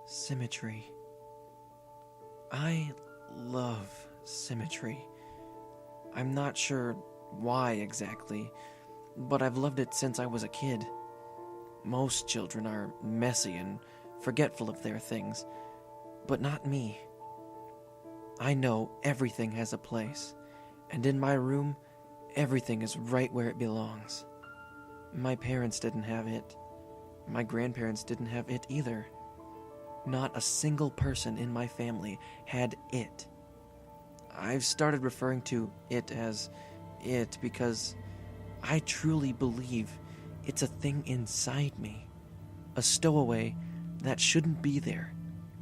Symmetry. I love symmetry. I'm not sure why exactly, but I've loved it since I was a kid. Most children are messy and forgetful of their things, but not me. I know everything has a place, and in my room, everything is right where it belongs. My parents didn't have it. My grandparents didn't have it either. Not a single person in my family had it. I've started referring to it as it because I truly believe it's a thing inside me. A stowaway that shouldn't be there,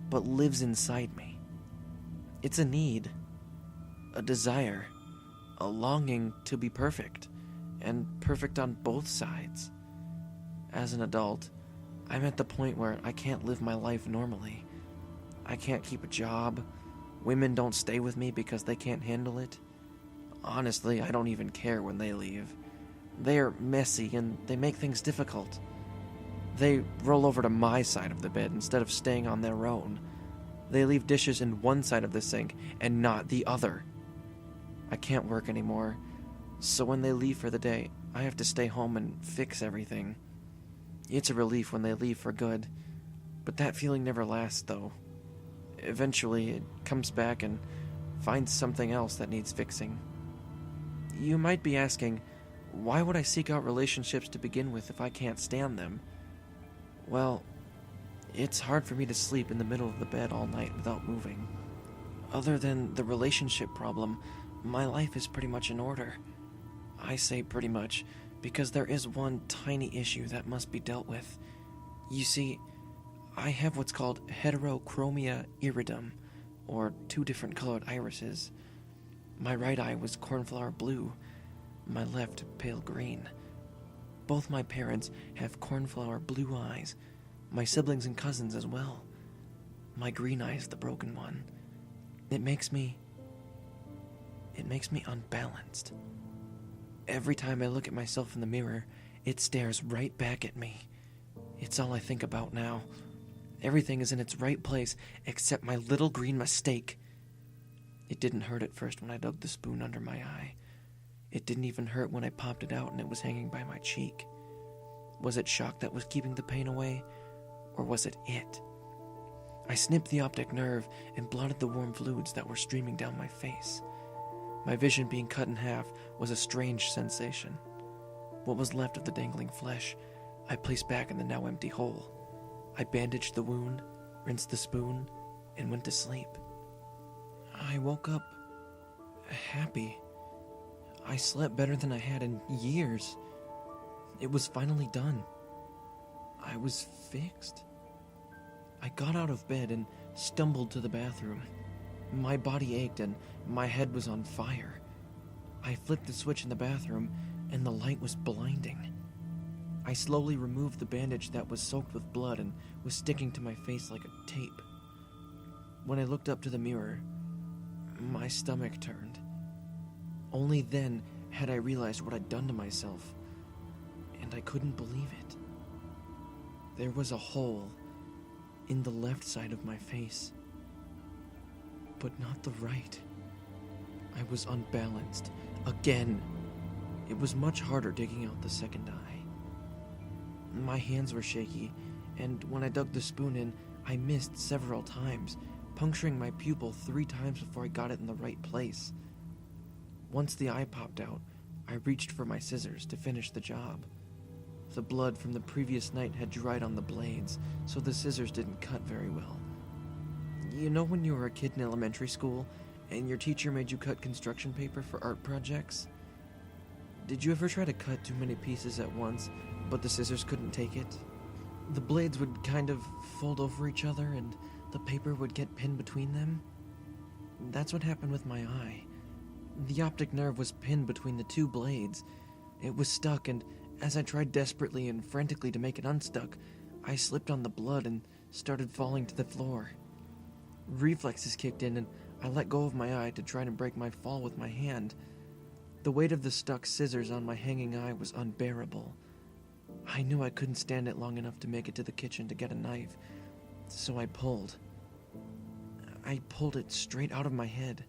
but lives inside me. It's a need, a desire, a longing to be perfect, and perfect on both sides. As an adult, I'm at the point where I can't live my life normally. I can't keep a job. Women don't stay with me because they can't handle it. Honestly, I don't even care when they leave. They're messy and they make things difficult. They roll over to my side of the bed instead of staying on their own. They leave dishes in one side of the sink and not the other. I can't work anymore, so when they leave for the day, I have to stay home and fix everything. It's a relief when they leave for good, but that feeling never lasts, though. Eventually, it comes back and finds something else that needs fixing. You might be asking, why would I seek out relationships to begin with if I can't stand them? Well, it's hard for me to sleep in the middle of the bed all night without moving. Other than the relationship problem, my life is pretty much in order. I say pretty much because there is one tiny issue that must be dealt with. You see, I have what's called heterochromia iridum, or two different colored irises. My right eye was cornflower blue, my left pale green. Both my parents have cornflower blue eyes, my siblings and cousins as well. My green eye is the broken one. It makes me unbalanced. Every time I look at myself in the mirror, it stares right back at me. It's all I think about now. Everything is in its right place except my little green mistake. It didn't hurt at first when I dug the spoon under my eye. It didn't even hurt when I popped it out and it was hanging by my cheek. Was it shock that was keeping the pain away? Or was it it? I snipped the optic nerve and blotted the warm fluids that were streaming down my face. My vision being cut in half was a strange sensation. What was left of the dangling flesh, I placed back in the now empty hole. I bandaged the wound, rinsed the spoon, and went to sleep. I woke up happy. I slept better than I had in years. It was finally done. I was fixed. I got out of bed and stumbled to the bathroom. My body ached and my head was on fire. I flipped the switch in the bathroom and the light was blinding. I slowly removed the bandage that was soaked with blood and was sticking to my face like a tape. When I looked up to the mirror, my stomach turned. Only then had I realized what I'd done to myself, and I couldn't believe it. There was a hole in the left side of my face, but not the right. I was unbalanced again. It was much harder digging out the second eye. My hands were shaky, and when I dug the spoon in, I missed several times, puncturing my pupil 3 times before I got it in the right place. Once the eye popped out, I reached for my scissors to finish the job. The blood from the previous night had dried on the blades, so the scissors didn't cut very well. You know when you were a kid in elementary school, and your teacher made you cut construction paper for art projects? Did you ever try to cut too many pieces at once, but the scissors couldn't take it? The blades would kind of fold over each other, and the paper would get pinned between them? That's what happened with my eye. The optic nerve was pinned between the 2 blades. It was stuck, and as I tried desperately and frantically to make it unstuck, I slipped on the blood and started falling to the floor. Reflexes kicked in, and I let go of my eye to try to break my fall with my hand. The weight of the stuck scissors on my hanging eye was unbearable. I knew I couldn't stand it long enough to make it to the kitchen to get a knife, So I pulled. I pulled it straight out of my head.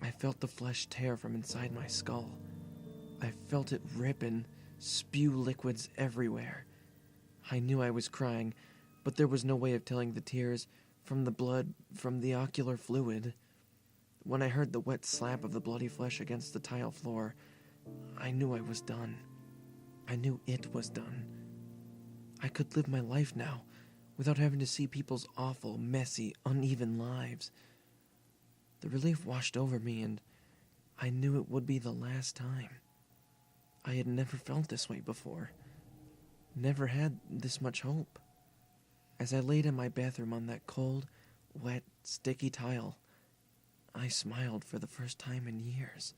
I felt the flesh tear from inside my skull. I felt it rip and spew liquids everywhere. I knew I was crying, but there was no way of telling the tears from the blood from the ocular fluid. When I heard the wet slap of the bloody flesh against the tile floor, I knew I was done. I knew it was done. I could live my life now, without having to see people's awful, messy, uneven lives. The relief washed over me, and I knew it would be the last time. I had never felt this way before. Never had this much hope. As I laid in my bathroom on that cold, wet, sticky tile, I smiled for the first time in years.